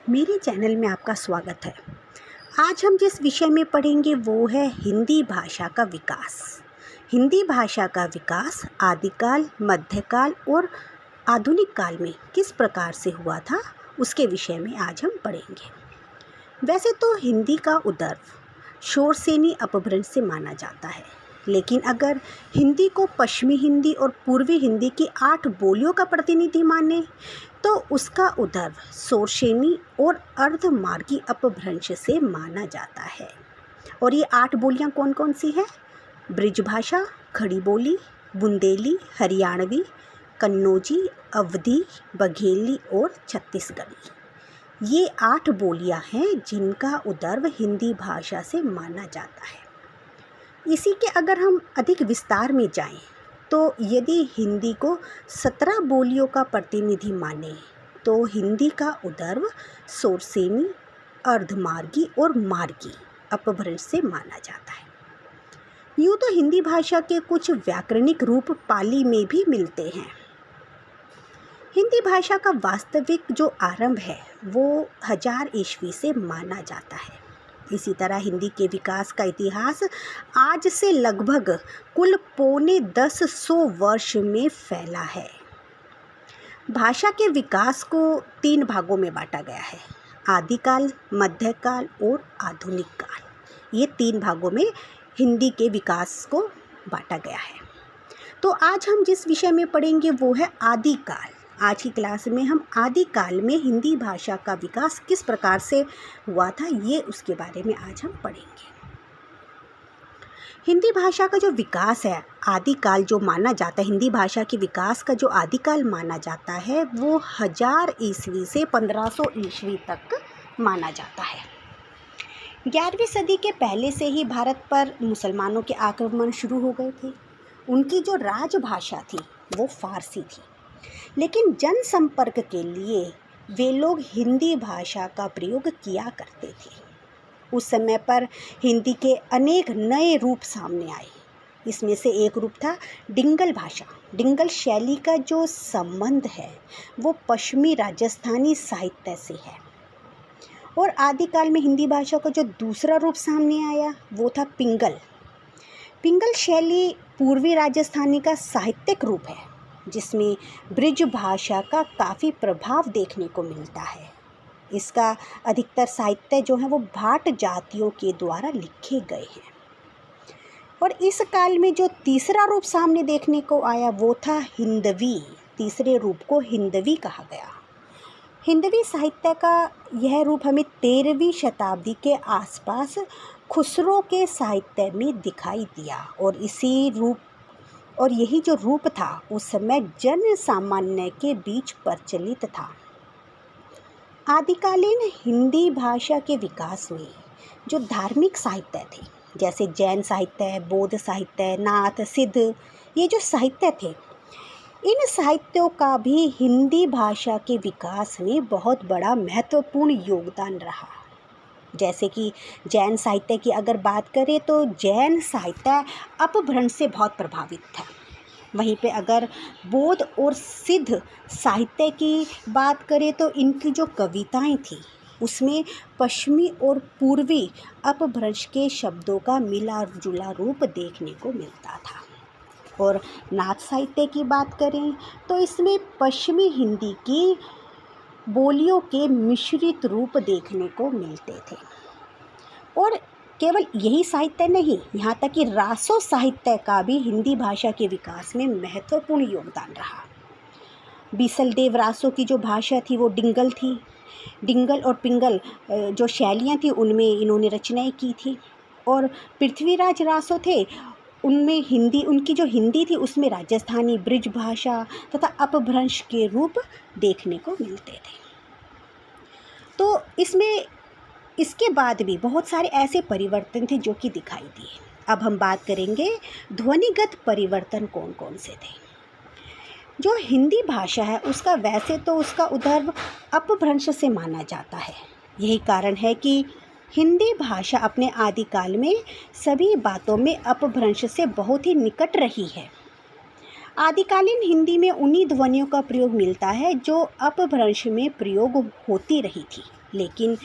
मेरे चैनल में आपका स्वागत है। आज हम जिस विषय में पढ़ेंगे वो है हिंदी भाषा का विकास। हिंदी भाषा का विकास आदिकाल, मध्यकाल और आधुनिक काल में किस प्रकार से हुआ था, उसके विषय में आज हम पढ़ेंगे। वैसे तो हिंदी का उद्भव शोरसेनी अपभ्रंश से माना जाता है, लेकिन अगर हिंदी को पश्चिमी हिंदी और पूर्वी हिंदी की 8 बोलियों का प्रतिनिधि माने तो उसका उद्भव शोरसेनी और अर्धमार्गी अपभ्रंश से माना जाता है। और ये 8 बोलियां कौन कौन सी हैं? ब्रिजभाषा, खड़ी बोली, बुंदेली, हरियाणवी, कन्नौजी, अवधी, बघेली और छत्तीसगढ़ी। ये 8 बोलियां हैं जिनका उद्भव हिंदी भाषा से माना जाता है। इसी के अगर हम अधिक विस्तार में जाएं तो यदि हिंदी को 17 बोलियों का प्रतिनिधि माने तो हिंदी का उद्भव शोरसेनी, अर्धमार्गी और मार्गी अपभ्रंश से माना जाता है। यूँ तो हिंदी भाषा के कुछ व्याकरणिक रूप पाली में भी मिलते हैं। हिंदी भाषा का वास्तविक जो आरंभ है वो 1000 ईस्वी से माना जाता है। इसी तरह हिंदी के विकास का इतिहास आज से लगभग कुल 950 वर्ष में फैला है। भाषा के विकास को 3 भागों में बांटा गया है: आदिकाल, मध्यकाल और आधुनिक काल। ये 3 भागों में हिंदी के विकास को बांटा गया है। तो आज हम जिस विषय में पढ़ेंगे वो है आदिकाल। आज की क्लास में हम आदिकाल में हिंदी भाषा का विकास किस प्रकार से हुआ था, ये उसके बारे में आज हम पढ़ेंगे। हिंदी भाषा का जो विकास है, आदिकाल जो माना जाता है, हिंदी भाषा के विकास का जो आदिकाल माना जाता है वो 1000 ईस्वी से 1500 ईस्वी तक माना जाता है। 11वीं सदी के पहले से ही भारत पर मुसलमानों के आक्रमण शुरू हो गए थे। उनकी जो राजभाषा थी वो फारसी थी, लेकिन जनसंपर्क के लिए वे लोग हिंदी भाषा का प्रयोग किया करते थे। उस समय पर हिंदी के अनेक नए रूप सामने आए। इसमें से एक रूप था डिंगल भाषा। डिंगल शैली का जो संबंध है वो पश्चिमी राजस्थानी साहित्य से है। और आदिकाल में हिंदी भाषा का जो दूसरा रूप सामने आया वो था पिंगल। पिंगल शैली पूर्वी राजस्थानी का साहित्यिक रूप है जिसमें ब्रिज भाषा का काफ़ी प्रभाव देखने को मिलता है। इसका अधिकतर साहित्य जो है वो भाट जातियों के द्वारा लिखे गए हैं। और इस काल में जो तीसरा रूप सामने देखने को आया वो था हिंदवी। तीसरे रूप को हिंदवी कहा गया। हिंदवी साहित्य का यह रूप हमें 13वीं शताब्दी के आसपास खुसरो के साहित्य में दिखाई दिया। और यही जो रूप था उस समय जन सामान्य के बीच प्रचलित था। आदिकालीन हिंदी भाषा के विकास में जो धार्मिक साहित्य थे, जैसे जैन साहित्य, बौद्ध साहित्य, नाथ, सिद्ध, ये जो साहित्य थे, इन साहित्यों का भी हिंदी भाषा के विकास में बहुत बड़ा महत्वपूर्ण योगदान रहा। जैसे कि जैन साहित्य की अगर बात करें तो जैन साहित्य अपभ्रंश से बहुत प्रभावित था। वहीं पे अगर बौद्ध और सिद्ध साहित्य की बात करें तो इनकी जो कविताएं थी उसमें पश्चिमी और पूर्वी अपभ्रंश के शब्दों का मिला जुला रूप देखने को मिलता था। और नाथ साहित्य की बात करें तो इसमें पश्चिमी हिंदी की बोलियों के मिश्रित रूप देखने को मिलते थे। और केवल यही साहित्य नहीं, यहाँ तक कि रासो साहित्य का भी हिंदी भाषा के विकास में महत्वपूर्ण योगदान रहा। बीसलदेव रासो की जो भाषा थी वो डिंगल थी। डिंगल और पिंगल जो शैलियाँ थी उनमें इन्होंने रचनाएं की थी। और पृथ्वीराज रासो थे, उनमें उनकी जो हिंदी थी उसमें राजस्थानी, ब्रिज भाषा तथा अपभ्रंश के रूप देखने को मिलते थे। तो इसके बाद भी बहुत सारे ऐसे परिवर्तन थे जो कि दिखाई दिए। अब हम बात करेंगे ध्वनिगत परिवर्तन कौन कौन से थे। जो हिंदी भाषा है उसका वैसे तो उसका उद्भव अपभ्रंश से माना जाता है। यही कारण है कि हिंदी भाषा अपने आदिकाल में सभी बातों में अपभ्रंश से बहुत ही निकट रही है। आदिकालीन हिंदी में उन्हीं ध्वनियों का प्रयोग मिलता है जो अपभ्रंश में प्रयोग होती रही थी। लेकिन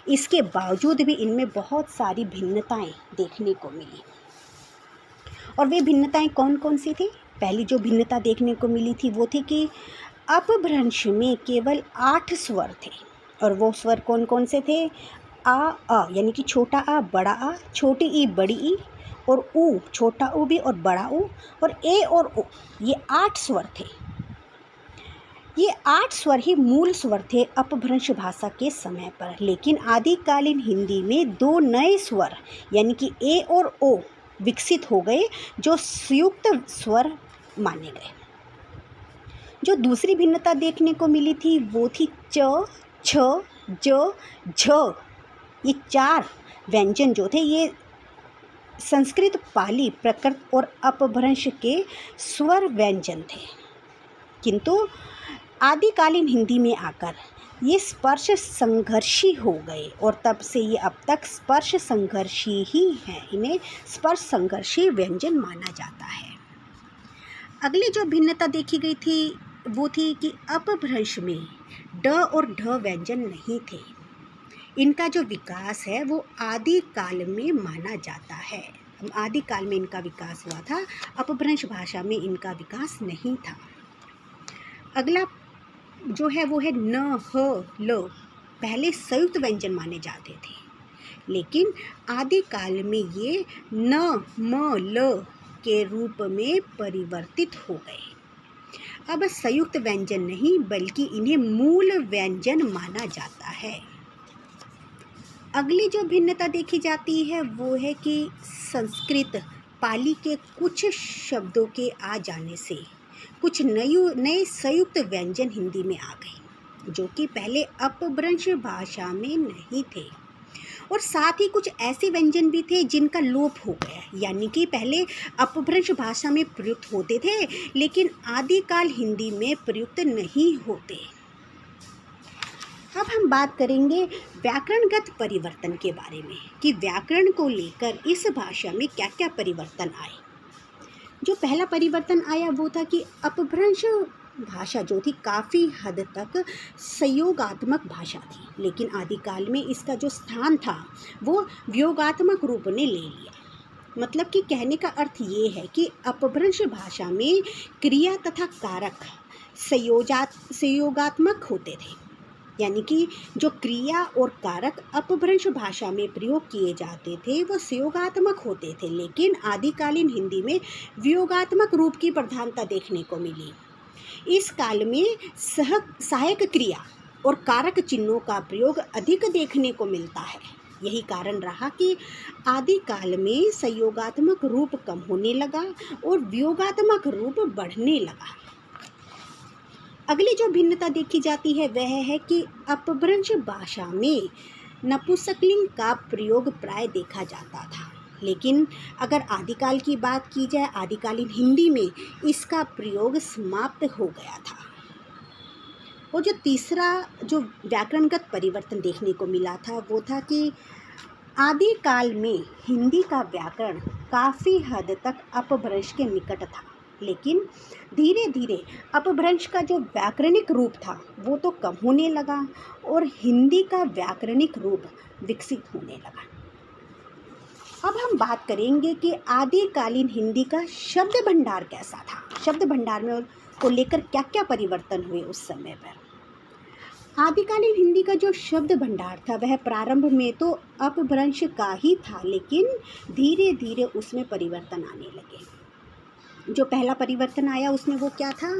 इसके बावजूद भी इनमें बहुत सारी भिन्नताएं देखने को मिली। और वे भिन्नताएं कौन कौन सी थी? पहली जो भिन्नता देखने को मिली थी वो थी कि अपभ्रंश में केवल 8 स्वर थे। और वो स्वर कौन कौन से थे? आ यानी कि छोटा आ बड़ा आ, छोटी ई बड़ी ई, और ऊ छोटा ऊ भी और बड़ा ऊ, और ए और ओ, ये 8 स्वर थे। ये 8 स्वर ही मूल स्वर थे अपभ्रंश भाषा के समय पर। लेकिन आदिकालीन हिंदी में 2 नए स्वर यानी कि ए और ओ विकसित हो गए, जो संयुक्त स्वर माने गए। जो दूसरी भिन्नता देखने को मिली थी वो थी च, छ, ज, झ। ये 4 व्यंजन जो थे ये संस्कृत, पाली, प्राकृत और अपभ्रंश के स्वर व्यंजन थे, किंतु आदिकालीन हिंदी में आकर ये स्पर्श संघर्षी हो गए और तब से ये अब तक स्पर्श संघर्षी ही हैं। इन्हें स्पर्श संघर्षी व्यंजन माना जाता है। अगली जो भिन्नता देखी गई थी वो थी कि अपभ्रंश में ड और ढ व्यंजन नहीं थे। इनका जो विकास है वो आदिकाल में माना जाता है। आदिकाल में इनका विकास हुआ था, अपभ्रंश भाषा में इनका विकास नहीं था। अगला जो है वो है न, ह, ल। पहले संयुक्त व्यंजन माने जाते थे, लेकिन आदिकाल में ये न, म, ल के रूप में परिवर्तित हो गए। अब संयुक्त व्यंजन नहीं बल्कि इन्हें मूल व्यंजन माना जाता है। अगली जो भिन्नता देखी जाती है वो है कि संस्कृत, पाली के कुछ शब्दों के आ जाने से कुछ नए संयुक्त व्यंजन हिंदी में आ गए, जो कि पहले अपभ्रंश भाषा में नहीं थे। और साथ ही कुछ ऐसे व्यंजन भी थे जिनका लोप हो गया, यानी कि पहले अपभ्रंश भाषा में प्रयुक्त होते थे लेकिन आदिकाल हिंदी में प्रयुक्त नहीं होते। अब हम बात करेंगे व्याकरणगत परिवर्तन के बारे में कि व्याकरण को लेकर इस भाषा में क्या क्या परिवर्तन आए। जो पहला परिवर्तन आया वो था कि अपभ्रंश भाषा जो थी काफ़ी हद तक संयोगात्मक भाषा थी, लेकिन आदिकाल में इसका जो स्थान था वो वियोगात्मक रूप ने ले लिया। मतलब कि कहने का अर्थ ये है कि अपभ्रंश भाषा में क्रिया तथा कारक संयोगात्मक होते थे, यानी कि जो क्रिया और कारक अपभ्रंश भाषा में प्रयोग किए जाते थे वो संयोगात्मक होते थे, लेकिन आदिकालीन हिंदी में वियोगात्मक रूप की प्रधानता देखने को मिली। इस काल में सहायक क्रिया और कारक चिन्हों का प्रयोग अधिक देखने को मिलता है। यही कारण रहा कि आदिकाल में संयोगात्मक रूप कम होने लगा और वियोगात्मक रूप बढ़ने लगा। अगली जो भिन्नता देखी जाती है वह है कि अपभ्रंश भाषा में नपुंसकलिंग का प्रयोग प्राय देखा जाता था, लेकिन अगर आदिकाल की बात की जाए, आदिकालीन हिंदी में इसका प्रयोग समाप्त हो गया था। और जो तीसरा जो व्याकरणगत परिवर्तन देखने को मिला था वो था कि आदिकाल में हिंदी का व्याकरण काफ़ी हद तक अपभ्रंश के निकट था, लेकिन धीरे धीरे अपभ्रंश का जो व्याकरणिक रूप था वो तो कम होने लगा और हिंदी का व्याकरणिक रूप विकसित होने लगा। अब हम बात करेंगे कि आदिकालीन हिंदी का शब्द भंडार कैसा था, शब्द भंडार में को लेकर क्या क्या परिवर्तन हुए उस समय पर। आदिकालीन हिंदी का जो शब्द भंडार था वह प्रारंभ में तो अपभ्रंश का ही था, लेकिन धीरे धीरे उसमें परिवर्तन आने लगे। जो पहला परिवर्तन आया उसमें वो क्या था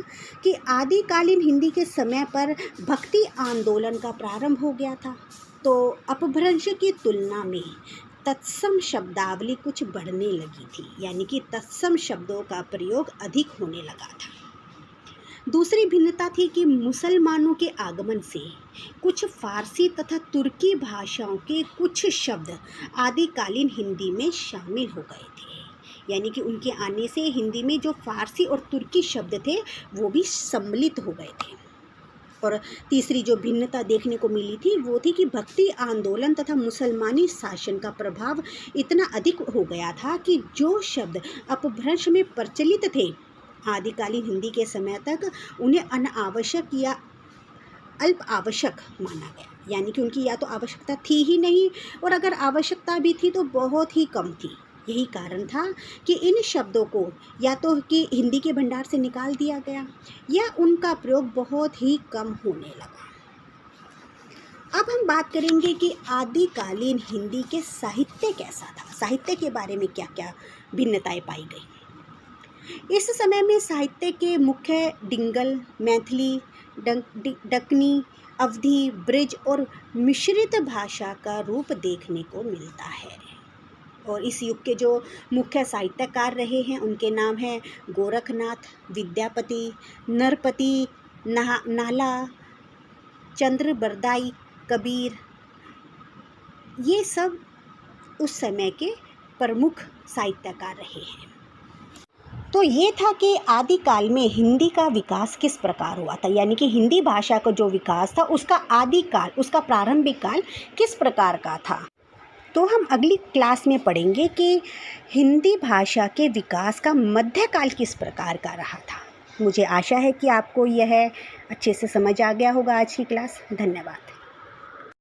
कि आदिकालीन हिंदी के समय पर भक्ति आंदोलन का प्रारंभ हो गया था, तो अपभ्रंश की तुलना में तत्सम शब्दावली कुछ बढ़ने लगी थी, यानी कि तत्सम शब्दों का प्रयोग अधिक होने लगा था। दूसरी भिन्नता थी कि मुसलमानों के आगमन से कुछ फारसी तथा तुर्की भाषाओं के कुछ शब्द आदिकालीन हिंदी में शामिल हो गए थे, यानी कि उनके आने से हिंदी में जो फारसी और तुर्की शब्द थे वो भी सम्मिलित हो गए थे। और तीसरी जो भिन्नता देखने को मिली थी वो थी कि भक्ति आंदोलन तथा मुसलमानी शासन का प्रभाव इतना अधिक हो गया था कि जो शब्द अपभ्रंश में प्रचलित थे आदिकालीन हिंदी के समय तक उन्हें अनावश्यक या अल्प आवश्यक माना गया, यानी कि उनकी या तो आवश्यकता थी ही नहीं, और अगर आवश्यकता भी थी तो बहुत ही कम थी। यही कारण था कि इन शब्दों को या तो कि हिंदी के भंडार से निकाल दिया गया या उनका प्रयोग बहुत ही कम होने लगा। अब हम बात करेंगे कि आदिकालीन हिंदी के साहित्य कैसा था, साहित्य के बारे में क्या क्या भिन्नताएं पाई गई। इस समय में साहित्य के मुख्य डिंगल, मैथिली, दक्कनी, अवधी, ब्रिज और मिश्रित भाषा का रूप देखने को मिलता है। और इस युग के जो मुख्य साहित्यकार रहे हैं उनके नाम हैं गोरखनाथ, विद्यापति, नरपति, नाला, चंद्र बरदाई, कबीर। ये सब उस समय के प्रमुख साहित्यकार रहे हैं। तो ये था कि आदिकाल में हिंदी का विकास किस प्रकार हुआ था, यानी कि हिंदी भाषा का जो विकास था उसका आदिकाल, उसका प्रारंभिक काल किस प्रकार का था। तो हम अगली क्लास में पढ़ेंगे कि हिंदी भाषा के विकास का मध्यकाल किस प्रकार का रहा था। मुझे आशा है कि आपको यह अच्छे से समझ आ गया होगा आज की क्लास। धन्यवाद।